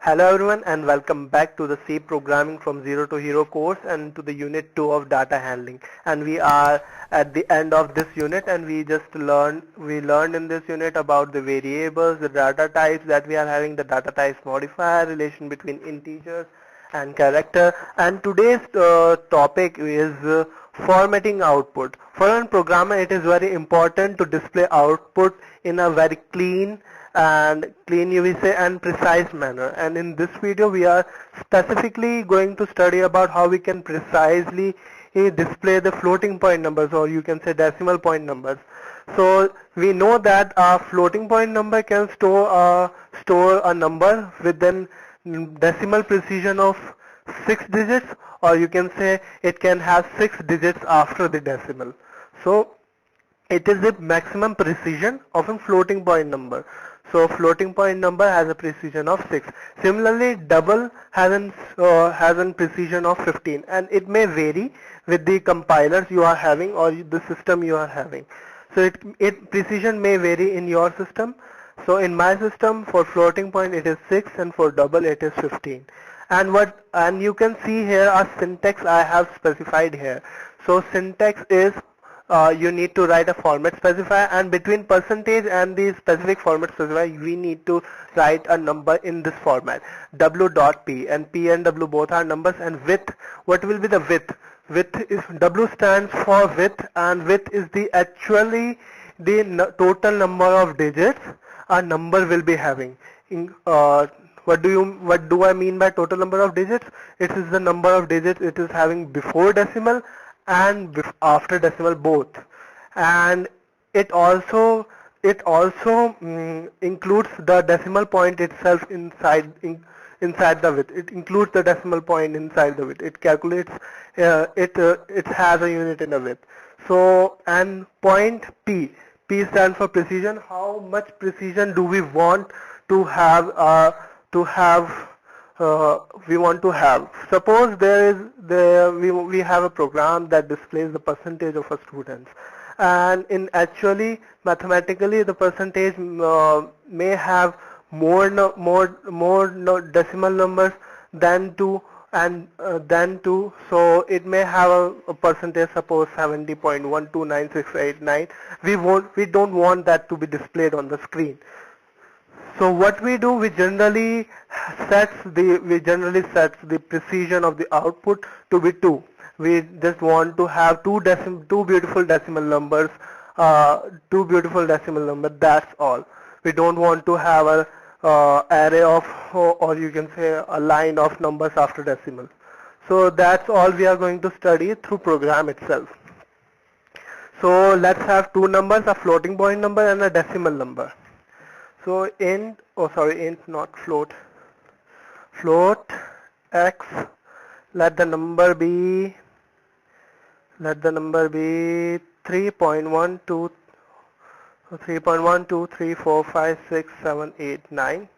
Hello everyone and welcome back to the C Programming from Zero to Hero course and to the unit 2 of data handling. And we are at the end of this unit and we learned in this unit about the variables, the data types that we are having, the data types modifier, relation between integers and character. And today's topic is formatting output. For a programmer it is very important to display output in a very clean you will say and precise manner, and in this video we are specifically going to study about how we can precisely display the floating point numbers, or you can say decimal point numbers. So we know that a floating point number can store a number within decimal precision of 6 digits, or you can say it can have 6 digits after the decimal. So it is the maximum precision of a floating point number. So floating point number has a precision of 6. Similarly, double has a precision of 15, and it may vary with the compilers you are having or the system you are having. So it precision may vary in your system. So in my system for floating point it is 6 and for double it is 15. And you can see here a syntax I have specified here. So syntax is you need to write a format specifier, and between percentage and the specific format specifier we need to write a number in this format, w.p, and p and w both are numbers. And width, what will be the width? Width is, w stands for width, and width is the actually the total number of digits a number will be having. What do I mean by total number of digits? It is the number of digits it is having before decimal and after decimal both. And it also includes the decimal point itself inside the width. It includes the decimal point inside the width. It calculates it has a unit in the width. So, and point P stands for precision. How much precision do we want to have to have we want to have. Suppose we have a program that displays the percentage of a student, and in actually mathematically the percentage may have more decimal numbers than two, so it may have a percentage, suppose 70.129689. We don't want that to be displayed on the screen. So what we do, we generally sets the precision of the output to be 2. We just want to have two beautiful decimal numbers, that's all. We don't want to have a array of, or you can say a line of numbers after decimal. So that's all we are going to study through program itself. So let's have two numbers, a floating point number and a decimal number. So int not float x, let the number be 3.12 3.12 3 4 5 6 7 8 9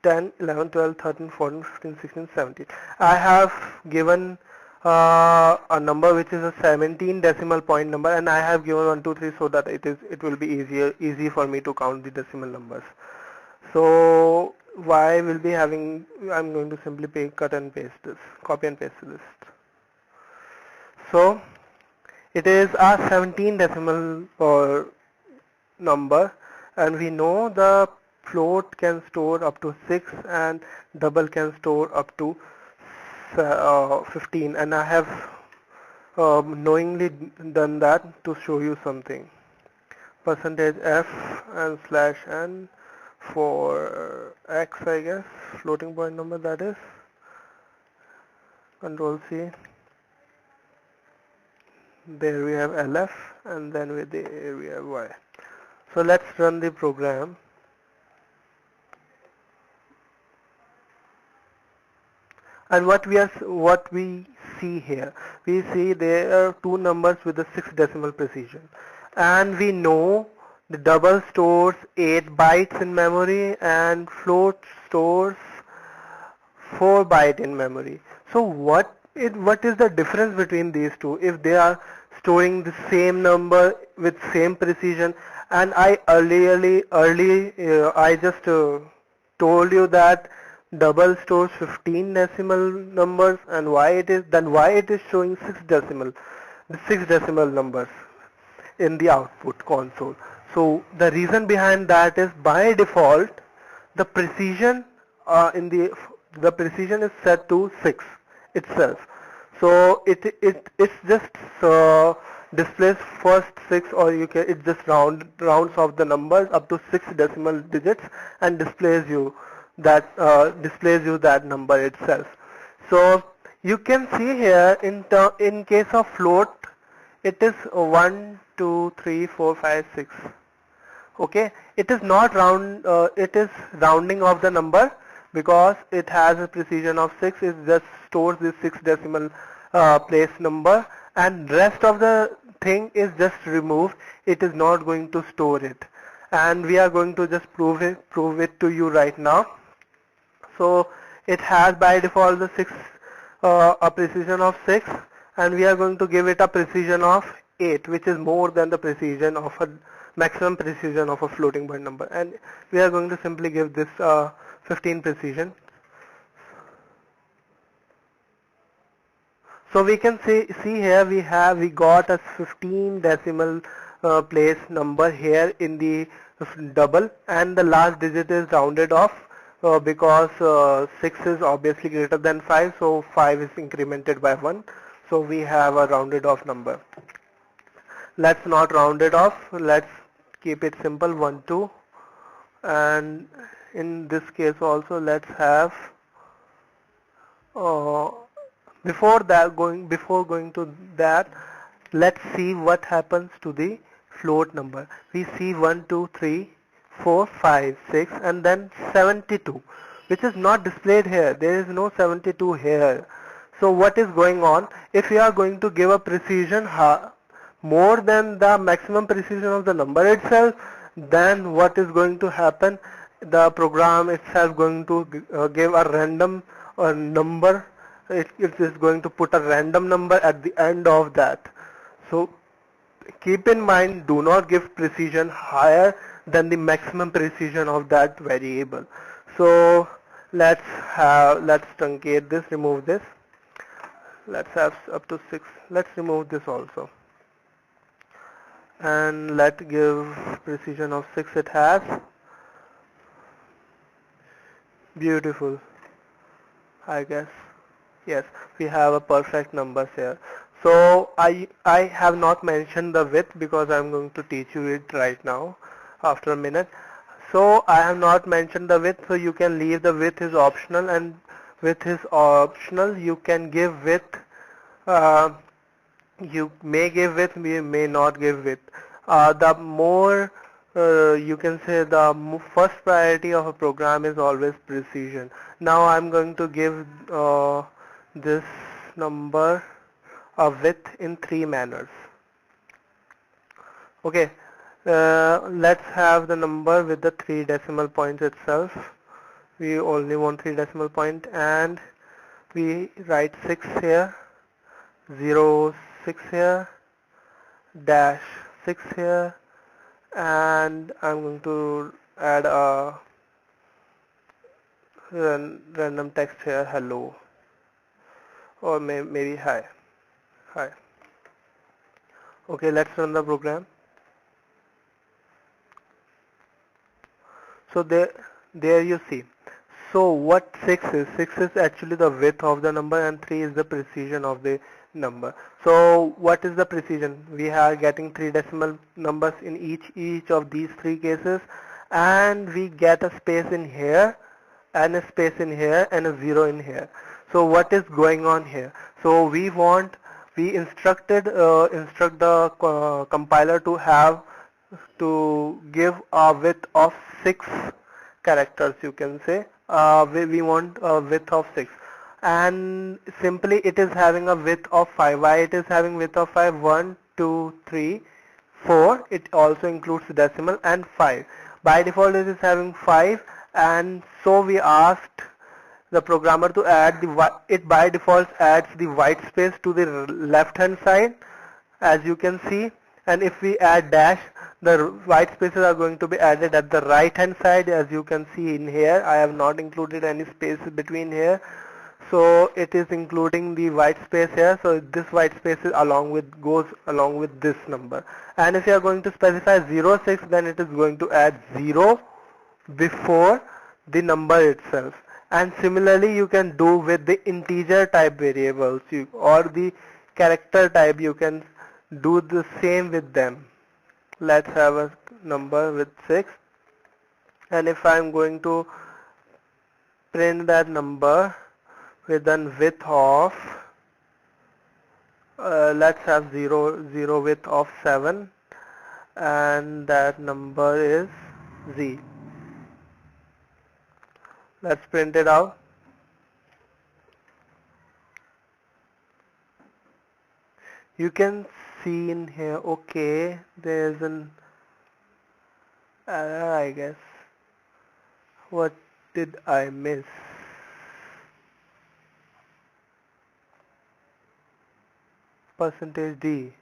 10 11 12 13 14 15 16 17. I have given a number which is a 17 decimal point number, and I have given 1 2 3 so that it will be easy for me to count the decimal numbers. So why will be having, I'm going to simply copy and paste this. So it is a 17 decimal number, and we know the float can store up to 6 and double can store up to 15, and I have knowingly done that to show you something. Percentage f and slash n for x, I guess, floating point number, that is. Control C. There we have LF, and then with the A we have Y. So let's run the program. And what we see here, we see there are two numbers with a 6 decimal precision, and we know the double stores 8 bytes in memory and float stores 4 bytes in memory. So what is the difference between these two if they are storing the same number with same precision? And I just told you that double stores 15 decimal numbers, and why it is showing 6 decimal numbers in the output console. So the reason behind that is by default the precision in the precision is set to 6 itself. So it's just displays first 6, or it just rounds off the numbers up to 6 decimal digits and displays you that number itself. So you can see here in case of float, it is 1, 2, 3, 4, 5, 6. Okay, it is not it is rounding of the number because it has a precision of 6. It just stores this 6 decimal place number, and rest of the thing is just removed. It is not going to store it, and we are going to just prove it to you right now. So it has by default the a precision of 6, and we are going to give it a precision of 8, which is more than the precision of a maximum precision of a floating point number, and we are going to simply give this 15 precision. So we can see here we got a 15 decimal place number here in the double, and the last digit is rounded off because 6 is obviously greater than 5, so 5 is incremented by 1, so we have a rounded off number. Let's not round it off, let's keep it simple, 1, 2, and in this case also let's have uh, before going to that, let's see what happens to the float number. We see 1, 2, 3, 4, 5, 6, and then 72, which is not displayed here. There is no 72 here. So what is going on? If we are going to give a precision more than the maximum precision of the number itself, then what is going to happen? The program itself going to give a random number. It is going to put a random number at the end of that. So keep in mind, do not give precision higher than the maximum precision of that variable. So let's truncate this, remove this. Let's have up to 6. Let's remove this also, and let's give precision of 6 it has. Beautiful, I guess. Yes, we have a perfect numbers here. So I have not mentioned the width because I'm going to teach you it right now after a minute. So I have not mentioned the width, so you can leave the width is optional, and width is optional. You can give width. You may give width, you may not give width. The more you can say the first priority of a program is always precision. Now I'm going to give this number a width in 3 manners. Okay, let's have the number with the 3 decimal points itself. We only want 3 decimal point, and we write 6 here, 0, 6 here, dash 6 here, and I'm going to add a random text here, hello, or maybe hi. Okay, let's run the program. So there you see. So what 6 is? 6 is actually the width of the number, and 3 is the precision of the number. So what is the precision? We are getting 3 decimal numbers in each of these 3 cases, and we get a space in here, and a space in here, and a 0 in here. So what is going on here? So we instruct the compiler to give a width of 6 characters, you can say. We want a width of 6, and simply it is having a width of 5. Why it is having width of 5? 1, 2, 3, 4. It also includes decimal, and 5. By default it is having 5, and so we asked the programmer to add it by default adds the white space to the left hand side, as you can see, and if we add dash, The white spaces are going to be added at the right hand side. As you can see in here, I have not included any space between here, so it is including the white space here. So this white space is goes along with this number. And if you are going to specify 06, then it is going to add 0 before the number itself. And similarly you can do with the integer type variables, or the character type. You can do the same with them. Let's have a number with 6, and if I'm going to print that number with a width of let's have 0 width of 7, and that number is z. Let's print it out. You can see in here, okay, there's an error, I guess. What did I miss? Percentage %d.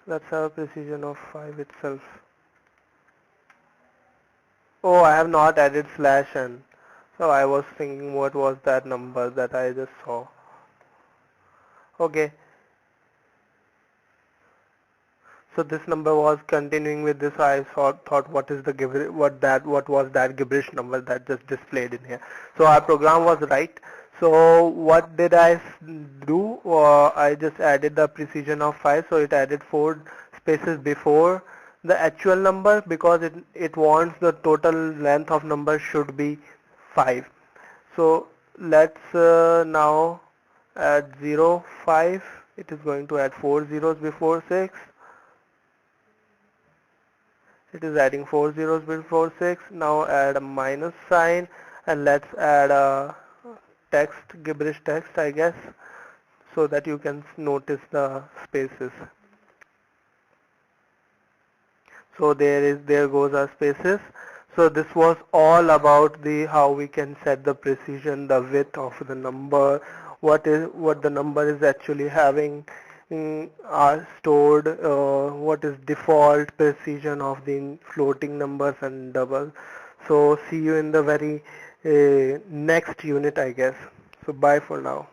Let's have a precision of 5 itself. Oh, I have not added slash n. So I was thinking what was that number that I just saw. Okay. So this number was continuing with this. I thought what is the what was that gibberish number that just displayed in here. So our program was right. So what did I do? I just added the precision of 5. So it added 4 spaces before the actual number, because it wants the total length of number should be 5. So let's now add 0, 5. It is going to add 4 zeros before 6. It is adding 4 zeros before 6. Now add a minus sign, and let's add a text, gibberish text, I guess, so that you can notice the spaces. So there goes our spaces. So this was all about the how we can set the precision, the width of the number, what the number is actually having are stored, what is default precision of the floating numbers and double. So see you in the very next unit, I guess. So bye for now.